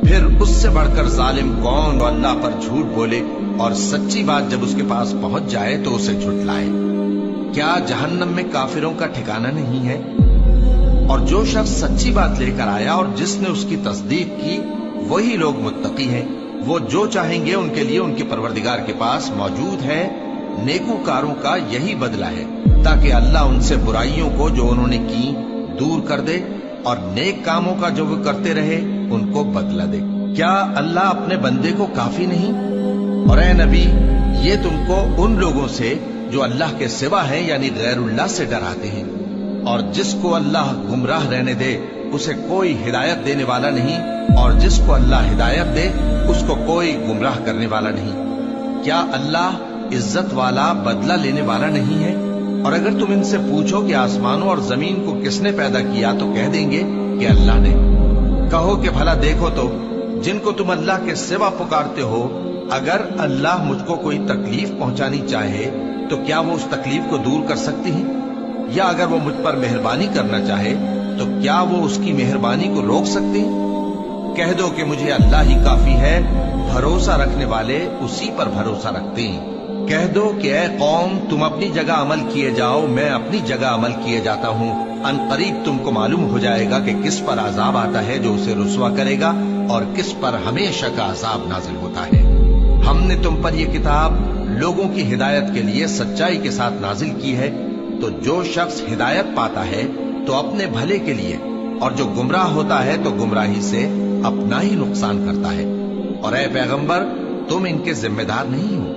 پھر اس سے بڑھ کر ظالم کون اللہ پر جھوٹ بولے اور سچی بات جب اس کے پاس پہنچ جائے تو اسے جھٹلائے؟ کیا جہنم میں کافروں کا ٹھکانہ نہیں ہے؟ اور جو شخص سچی بات لے کر آیا اور جس نے اس کی تصدیق کی وہی لوگ متقی ہیں، وہ جو چاہیں گے ان کے لیے ان کے پروردگار کے پاس موجود ہے۔ نیکوکاروں کا یہی بدلہ ہے تاکہ اللہ ان سے برائیوں کو جو انہوں نے کی دور کر دے اور نیک کاموں کا جو وہ کرتے رہے ان کو بدلہ دے۔ کیا اللہ اپنے بندے کو کافی نہیں؟ اور اے نبی، یہ تم کو ان لوگوں سے جو اللہ کے سوا ہیں یعنی غیر اللہ سے ڈراتے ہیں، اور جس کو اللہ گمراہ رہنے دے اسے کوئی ہدایت دینے والا نہیں، اور جس کو اللہ ہدایت دے اس کو کوئی گمراہ کرنے والا نہیں۔ کیا اللہ عزت والا بدلہ لینے والا نہیں ہے؟ اور اگر تم ان سے پوچھو کہ آسمانوں اور زمین کو کس نے پیدا کیا تو کہہ دیں گے کہ اللہ نے۔ کہو کہ بھلا دیکھو تو جن کو تم اللہ کے سوا پکارتے ہو، اگر اللہ مجھ کو کوئی تکلیف پہنچانی چاہے تو کیا وہ اس تکلیف کو دور کر سکتی ہیں؟ یا اگر وہ مجھ پر مہربانی کرنا چاہے تو کیا وہ اس کی مہربانی کو روک سکتی ہیں؟ کہہ دو کہ مجھے اللہ ہی کافی ہے، بھروسہ رکھنے والے اسی پر بھروسہ رکھتے ہیں۔ کہہ دو کہ اے قوم تم اپنی جگہ عمل کیے جاؤ، میں اپنی جگہ عمل کیے جاتا ہوں، ان قریب تم کو معلوم ہو جائے گا کہ کس پر عذاب آتا ہے جو اسے رسوا کرے گا اور کس پر ہمیشہ کا عذاب نازل ہوتا ہے۔ ہم نے تم پر یہ کتاب لوگوں کی ہدایت کے لیے سچائی کے ساتھ نازل کی ہے، تو جو شخص ہدایت پاتا ہے تو اپنے بھلے کے لیے، اور جو گمراہ ہوتا ہے تو گمراہی سے اپنا ہی نقصان کرتا ہے۔ اور اے پیغمبر تم ان کے ذمہ دار نہیں ہو۔